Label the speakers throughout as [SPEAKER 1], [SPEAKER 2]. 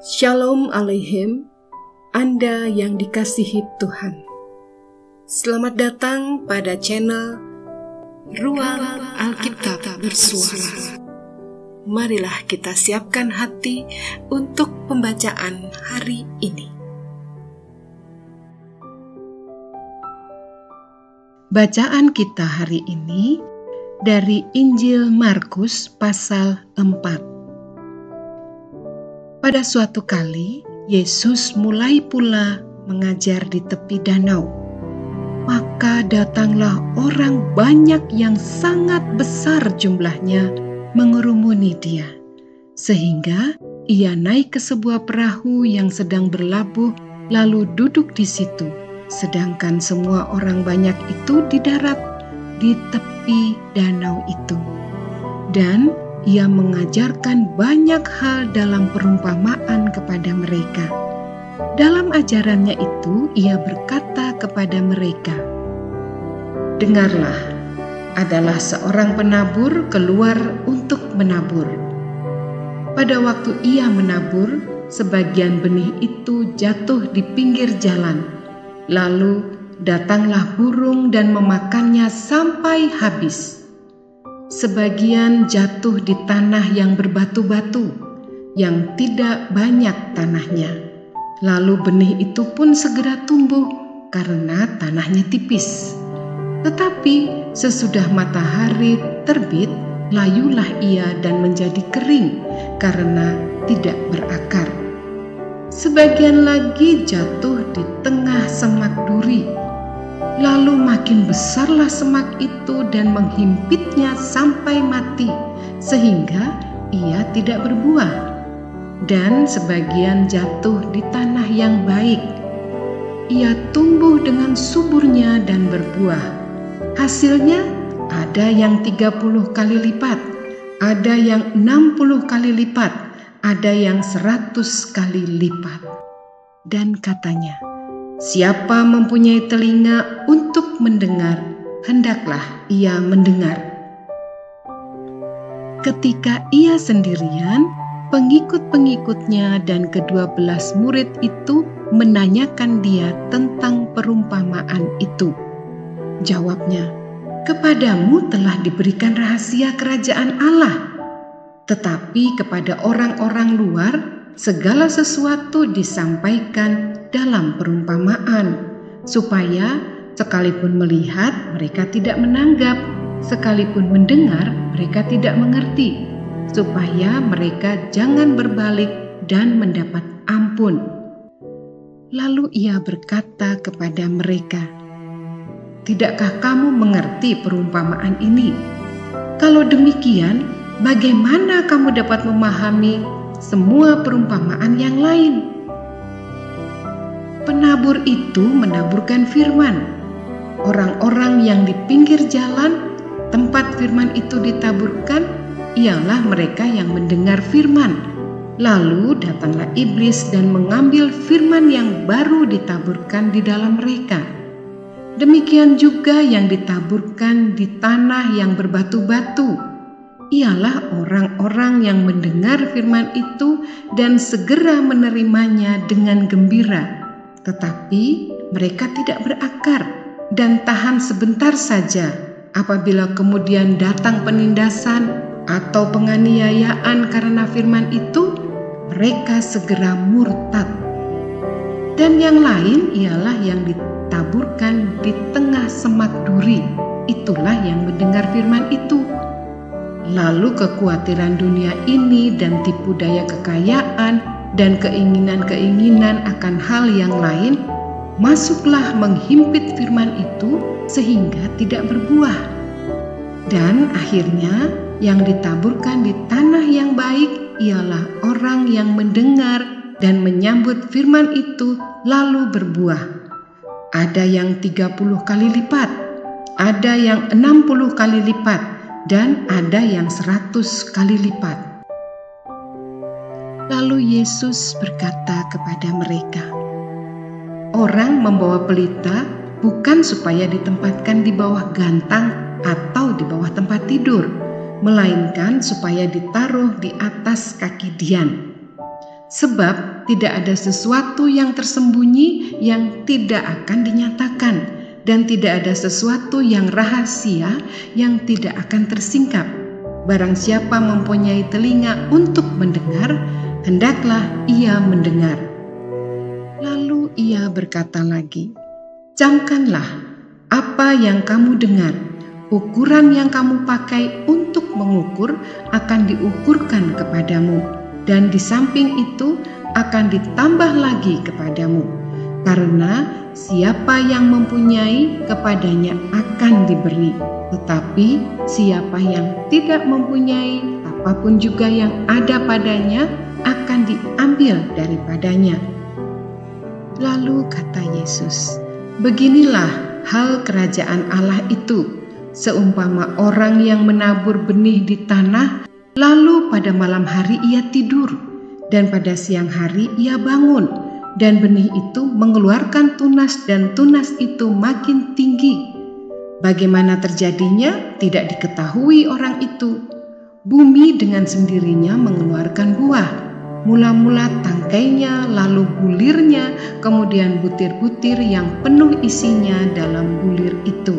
[SPEAKER 1] Shalom Aleichem, Anda yang dikasihi Tuhan. Selamat datang pada channel Ruang Alkitab Bersuara. Marilah kita siapkan hati untuk pembacaan hari ini. Bacaan kita hari ini dari Injil Markus pasal 4. Pada suatu kali, Yesus mulai pula mengajar di tepi danau. Maka datanglah orang banyak yang sangat besar jumlahnya mengerumuni dia, sehingga ia naik ke sebuah perahu yang sedang berlabuh, lalu duduk di situ, sedangkan semua orang banyak itu di darat di tepi danau itu. Dan ia mengajarkan banyak hal dalam perumpamaan kepada mereka. Dalam ajarannya itu, ia berkata kepada mereka, "Dengarlah, adalah seorang penabur keluar untuk menabur. Pada waktu ia menabur, sebagian benih itu jatuh di pinggir jalan. Lalu datanglah burung dan memakannya sampai habis. Sebagian jatuh di tanah yang berbatu-batu, yang tidak banyak tanahnya. Lalu benih itu pun segera tumbuh karena tanahnya tipis. Tetapi sesudah matahari terbit, layulah ia dan menjadi kering karena tidak berakar. Sebagian lagi jatuh di tengah semak duri. Lalu makin besarlah semak itu dan menghimpitnya sampai mati, sehingga ia tidak berbuah. Dan sebagian jatuh di tanah yang baik. Ia tumbuh dengan suburnya dan berbuah. Hasilnya ada yang 30 kali lipat, ada yang 60 kali lipat, ada yang 100 kali lipat." Dan katanya, "Siapa mempunyai telinga untuk mendengar, hendaklah ia mendengar." Ketika ia sendirian, pengikut-pengikutnya dan ke-12 murid itu menanyakan dia tentang perumpamaan itu. Jawabnya, "Kepadamu telah diberikan rahasia kerajaan Allah, tetapi kepada orang-orang luar segala sesuatu disampaikan dalam perumpamaan, supaya sekalipun melihat mereka tidak menanggap, sekalipun mendengar mereka tidak mengerti, supaya mereka jangan berbalik dan mendapat ampun." Lalu ia berkata kepada mereka, "Tidakkah kamu mengerti perumpamaan ini? Kalau demikian, bagaimana kamu dapat memahami semua perumpamaan yang lain?" Penabur itu menaburkan firman. Orang-orang yang di pinggir jalan, tempat firman itu ditaburkan, ialah mereka yang mendengar firman. Lalu datanglah iblis dan mengambil firman yang baru ditaburkan di dalam mereka. Demikian juga yang ditaburkan di tanah yang berbatu-batu, ialah orang-orang yang mendengar firman itu dan segera menerimanya dengan gembira. Tetapi mereka tidak berakar dan tahan sebentar saja. Apabila kemudian datang penindasan atau penganiayaan karena firman itu, mereka segera murtad. Dan yang lain ialah yang ditaburkan di tengah semak duri. Itulah yang mendengar firman itu. Lalu kekhawatiran dunia ini dan tipu daya kekayaan dan keinginan-keinginan akan hal yang lain masuklah menghimpit firman itu sehingga tidak berbuah. Dan akhirnya yang ditaburkan di tanah yang baik ialah orang yang mendengar dan menyambut firman itu lalu berbuah. Ada yang 30 kali lipat, ada yang 60 kali lipat, dan ada yang 100 kali lipat. Lalu Yesus berkata kepada mereka, "Orang membawa pelita bukan supaya ditempatkan di bawah gantang atau di bawah tempat tidur, melainkan supaya ditaruh di atas kaki dian. Sebab tidak ada sesuatu yang tersembunyi yang tidak akan dinyatakan, dan tidak ada sesuatu yang rahasia yang tidak akan tersingkap. Barang siapa mempunyai telinga untuk mendengar, hendaklah ia mendengar. Lalu ia berkata lagi, "Camkanlah apa yang kamu dengar. Ukuran yang kamu pakai untuk mengukur akan diukurkan kepadamu, dan di samping itu akan ditambah lagi kepadamu. Karena siapa yang mempunyai, kepadanya akan diberi. Tetapi siapa yang tidak mempunyai, apapun juga yang ada padanya akan diambil daripadanya." Lalu kata Yesus, "Beginilah hal kerajaan Allah itu, seumpama orang yang menabur benih di tanah, lalu pada malam hari ia tidur, dan pada siang hari ia bangun, dan benih itu mengeluarkan tunas, dan tunas itu makin tinggi. Bagaimana terjadinya tidak diketahui orang itu. Bumi dengan sendirinya mengeluarkan buah, mula-mula tangkainya, lalu bulirnya, kemudian butir-butir yang penuh isinya dalam bulir itu.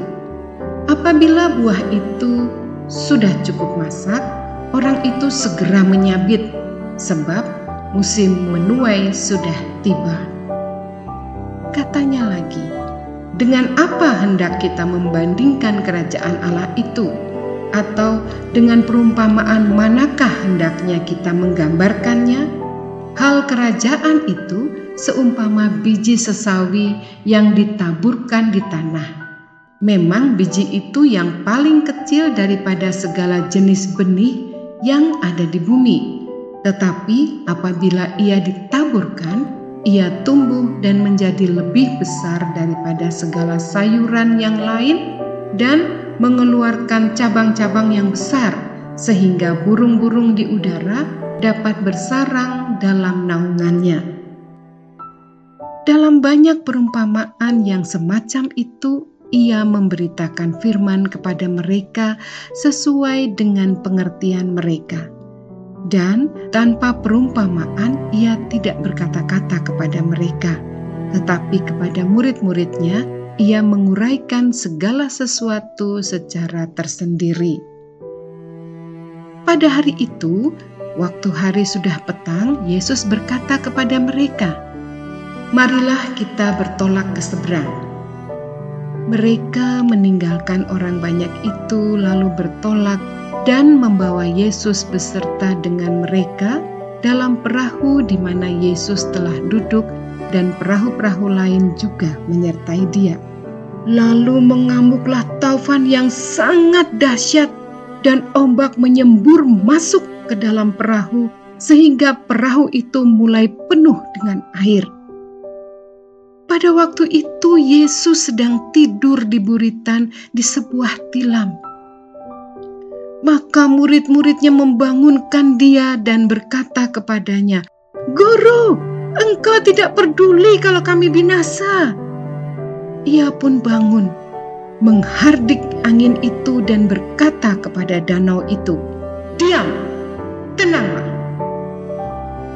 [SPEAKER 1] Apabila buah itu sudah cukup masak, orang itu segera menyabit, sebab musim menuai sudah tiba." Katanya lagi, "Dengan apa hendak kita membandingkan kerajaan Allah itu? Atau dengan perumpamaan manakah hendaknya kita menggambarkannya? Hal kerajaan itu seumpama biji sesawi yang ditaburkan di tanah. Memang biji itu yang paling kecil daripada segala jenis benih yang ada di bumi. Tetapi apabila ia ditaburkan, ia tumbuh dan menjadi lebih besar daripada segala sayuran yang lain dan mengeluarkan cabang-cabang yang besar, sehingga burung-burung di udara dapat bersarang dalam naungannya." Dalam banyak perumpamaan yang semacam itu, ia memberitakan firman kepada mereka sesuai dengan pengertian mereka. Dan tanpa perumpamaan ia tidak berkata-kata kepada mereka, tetapi kepada murid-muridnya ia menguraikan segala sesuatu secara tersendiri. Pada hari itu, waktu hari sudah petang, Yesus berkata kepada mereka, "Marilah kita bertolak ke seberang." Mereka meninggalkan orang banyak itu lalu bertolak dan membawa Yesus beserta dengan mereka dalam perahu di mana Yesus telah duduk, dan perahu-perahu lain juga menyertai dia. Lalu mengamuklah taufan yang sangat dahsyat, dan ombak menyembur masuk ke dalam perahu sehingga perahu itu mulai penuh dengan air. Pada waktu itu Yesus sedang tidur di buritan di sebuah tilam. Maka murid-muridnya membangunkan dia dan berkata kepadanya, "Guru, engkau tidak peduli kalau kami binasa." Ia pun bangun, menghardik angin itu dan berkata kepada danau itu, "Diam, tenanglah."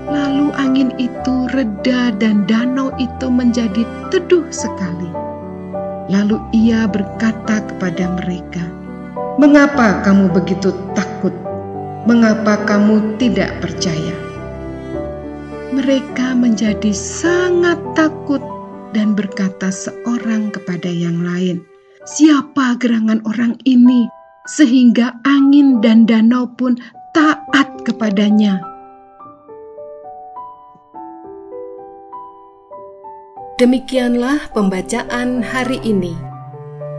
[SPEAKER 1] Lalu angin itu reda dan danau itu menjadi teduh sekali. Lalu ia berkata kepada mereka, "Mengapa kamu begitu takut? Mengapa kamu tidak percaya?" Mereka menjadi sangat takut dan berkata seorang kepada yang lain, "Siapa gerangan orang ini sehingga angin dan danau pun taat kepadanya?" Demikianlah pembacaan hari ini.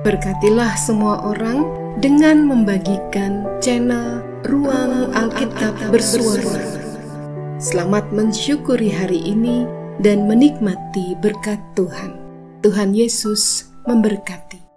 [SPEAKER 1] Berkatilah semua orang dengan membagikan channel Ruang Alkitab Bersuara. Selamat mensyukuri hari ini dan menikmati berkat Tuhan. Tuhan Yesus memberkati.